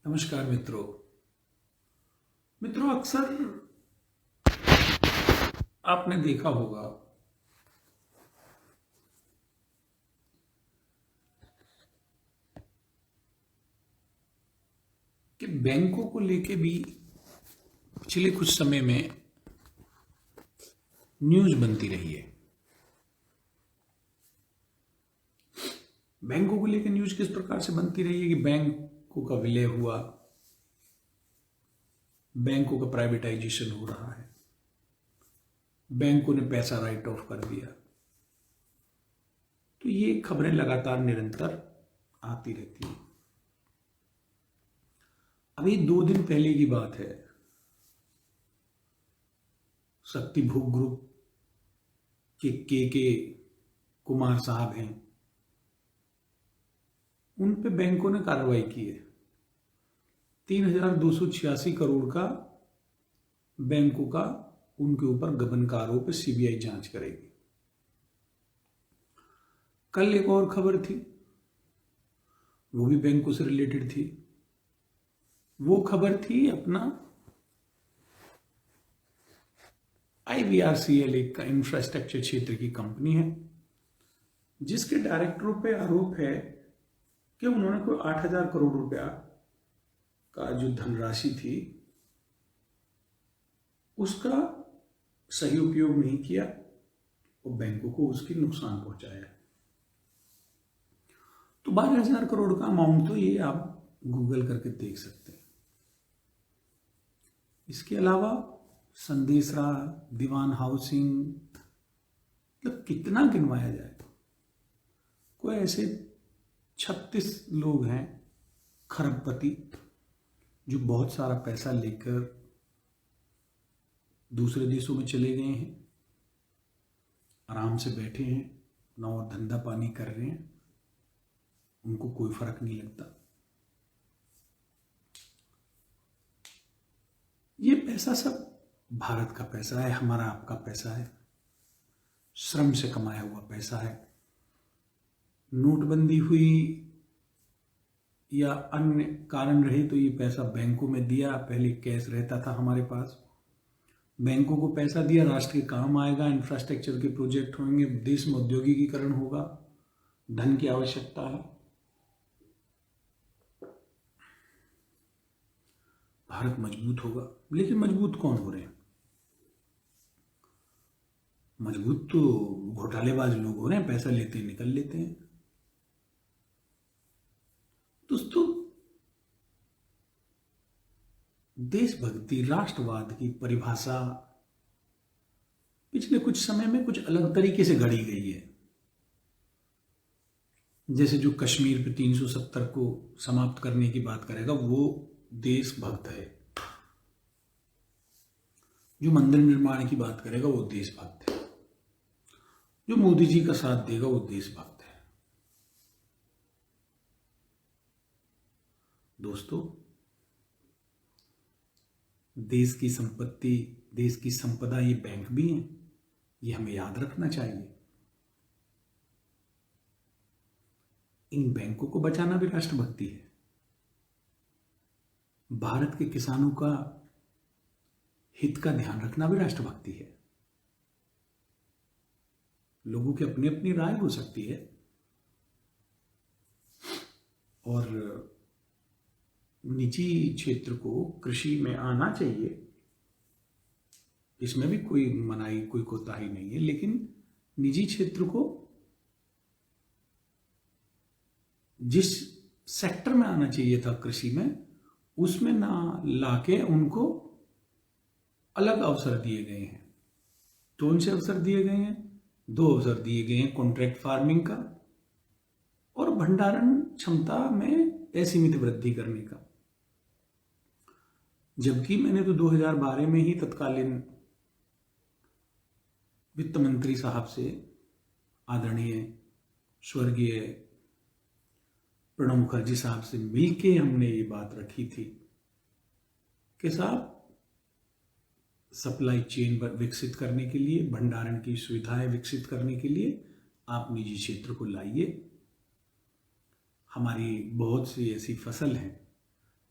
नमस्कार मित्रों। अक्सर आपने देखा होगा कि बैंकों को लेके भी पिछले कुछ समय में न्यूज बनती रही है। बैंकों को लेकर न्यूज किस प्रकार से बनती रही है कि बैंकों का विलय हुआ, बैंकों का प्राइवेटाइजेशन हो रहा है, बैंकों ने पैसा राइट ऑफ कर दिया। तो ये खबरें लगातार निरंतर आती रहती हैं। अभी 2 दिन पहले की बात है, शक्तिभोग ग्रुप के कुमार साहब हैं, उन पे बैंकों ने कार्रवाई की है। 3,286 करोड़ का बैंकों का उनके ऊपर गबन का आरोप है, सीबीआई जांच करेगी। कल एक और खबर थी, वो भी बैंकों से रिलेटेड थी। वो खबर थी अपना IVRCL, एक इंफ्रास्ट्रक्चर क्षेत्र की कंपनी है, जिसके डायरेक्टरों पे आरोप है कि उन्होंने कोई 8,000 करोड़ रुपया का जो धनराशि थी उसका सही उपयोग नहीं किया और बैंकों को उसकी नुकसान पहुंचाया। तो 12,000 करोड़ का अमाउंट तो ये आप गूगल करके देख सकते हैं। इसके अलावा संदेशरा, दीवान हाउसिंग, मतलब कितना गिनवाया जाए। कोई ऐसे 36 लोग हैं खरबपति जो बहुत सारा पैसा लेकर दूसरे देशों में चले गए हैं, आराम से बैठे हैं, अपना और धंधा पानी कर रहे हैं, उनको कोई फर्क नहीं लगता। ये पैसा सब भारत का पैसा है, हमारा आपका पैसा है, श्रम से कमाया हुआ पैसा है। नोटबंदी हुई या अन्य कारण रहे तो ये पैसा बैंकों में दिया। पहले कैश रहता था हमारे पास, बैंकों को पैसा दिया, राष्ट्र के काम आएगा, इंफ्रास्ट्रक्चर के प्रोजेक्ट होंगे, देश में औद्योगिकीकरण होगा, धन की आवश्यकता है, भारत मजबूत होगा। लेकिन मजबूत कौन हो रहे हैं? मजबूत तो घोटालेबाज लोग हो रहे हैं, पैसा लेते हैं, निकल लेते हैं। दोस्तों, देशभक्ति, राष्ट्रवाद की परिभाषा पिछले कुछ समय में कुछ अलग तरीके से गढ़ी गई है। जैसे जो कश्मीर पे 370 को समाप्त करने की बात करेगा वो देशभक्त है, जो मंदिर निर्माण की बात करेगा वो देशभक्त है, जो मोदी जी का साथ देगा वो देशभक्त है। दोस्तों, देश की संपत्ति, देश की संपदा ये बैंक भी हैं, ये हमें याद रखना चाहिए। इन बैंकों को बचाना भी राष्ट्रभक्ति है। भारत के किसानों का हित का ध्यान रखना भी राष्ट्रभक्ति है। लोगों की अपनी अपनी राय हो सकती है और निजी क्षेत्र को कृषि में आना चाहिए, इसमें भी कोई मनाही, कोई कोताही नहीं है। लेकिन निजी क्षेत्र को जिस सेक्टर में आना चाहिए था कृषि में, उसमें ना लाके उनको अलग अवसर दिए गए हैं। कौन से अवसर दिए गए हैं? 2 अवसर दिए गए हैं, कॉन्ट्रैक्ट फार्मिंग का और भंडारण क्षमता में असीमित वृद्धि करने का। जबकि मैंने तो 2012 में ही तत्कालीन वित्त मंत्री साहब से, आदरणीय स्वर्गीय प्रणब मुखर्जी साहब से मिलके हमने ये बात रखी थी कि साहब, सप्लाई चेन विकसित करने के लिए, भंडारण की सुविधाएं विकसित करने के लिए आप निजी क्षेत्र को लाइए। हमारी बहुत सी ऐसी फसल हैं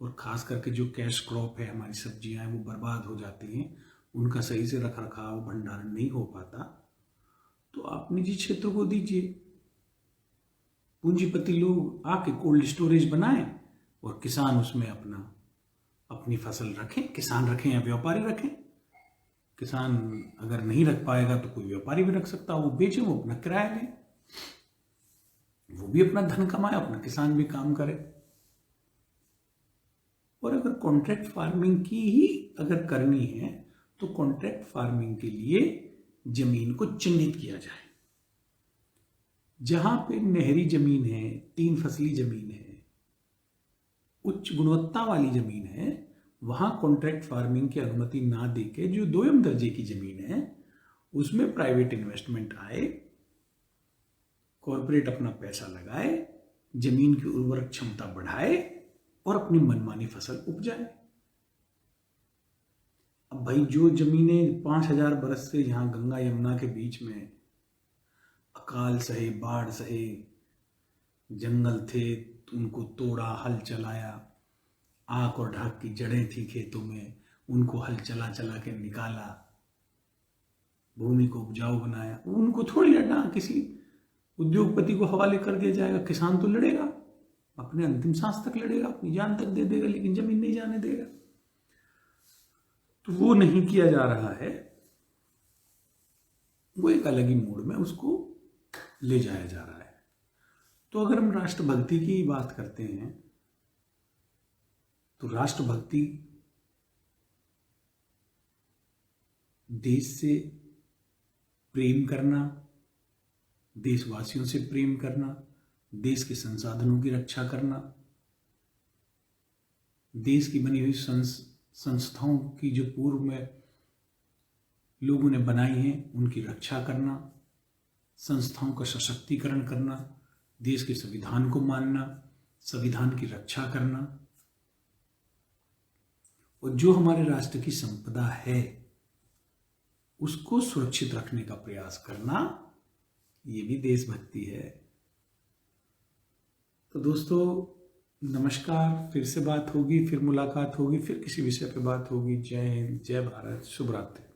और ख़ास करके जो कैश क्रॉप है, हमारी सब्जियां हैं, वो बर्बाद हो जाती हैं, उनका सही से रख रखाव भंडारण नहीं हो पाता, तो आप निजी क्षेत्र को दीजिए। पूंजीपति लोग आके कोल्ड स्टोरेज बनाएं और किसान उसमें अपनी फसल रखें। किसान रखें या व्यापारी रखें। किसान अगर नहीं रख पाएगा तो कोई व्यापारी भी रख सकता है, वो बेचे, वो अपना किराया ले, वो भी अपना धन कमाए, अपना किसान भी काम करे। और अगर कॉन्ट्रैक्ट फार्मिंग की ही अगर करनी है तो कॉन्ट्रैक्ट फार्मिंग के लिए जमीन को चिन्हित किया जाए। जहां पे नहरी जमीन है, 3 फसली जमीन है, उच्च गुणवत्ता वाली जमीन है, वहां कॉन्ट्रैक्ट फार्मिंग की अनुमति ना देके जो 2म दर्जे की जमीन है उसमें प्राइवेट इन्वेस्टमेंट आए, कॉरपोरेट अपना पैसा लगाए, जमीन की उर्वरक क्षमता बढ़ाए और अपनी मनमानी फसल उपजाए। अब भाई जो जमीनें 5000 बरस से यहाँ गंगा यमुना के बीच में अकाल सहे, बाढ़ सहे, जंगल थे, उनको तोड़ा, हल चलाया, आक और ढाक की जड़ें थी खेतों में, उनको हल चला चला के निकाला, भूमि को उपजाऊ बनाया, उनको थोड़ी हटा किसी उद्योगपति को हवाले कर दिया जाएगा। किसान तो लड़ेगा, अपने अंतिम सांस तक लड़ेगा, अपनी जान तक दे देगा, लेकिन जमीन नहीं जाने देगा। तो वो नहीं किया जा रहा है, वो एक अलग ही मोड में उसको ले जाया जा रहा है। तो अगर हम राष्ट्रभक्ति की बात करते हैं तो राष्ट्रभक्ति देश से प्रेम करना, देशवासियों से प्रेम करना, देश के संसाधनों की रक्षा करना, देश की बनी हुई संस्थाओं की जो पूर्व में लोगों ने बनाई हैं उनकी रक्षा करना, संस्थाओं का सशक्तिकरण करना, देश के संविधान को मानना, संविधान की रक्षा करना, और जो हमारे राष्ट्र की संपदा है उसको सुरक्षित रखने का प्रयास करना, ये भी देशभक्ति है। तो दोस्तों नमस्कार, फिर से बात होगी, फिर मुलाकात होगी, फिर किसी विषय पे बात होगी। जय हिंद, जय भारत, शुभ रात्रि।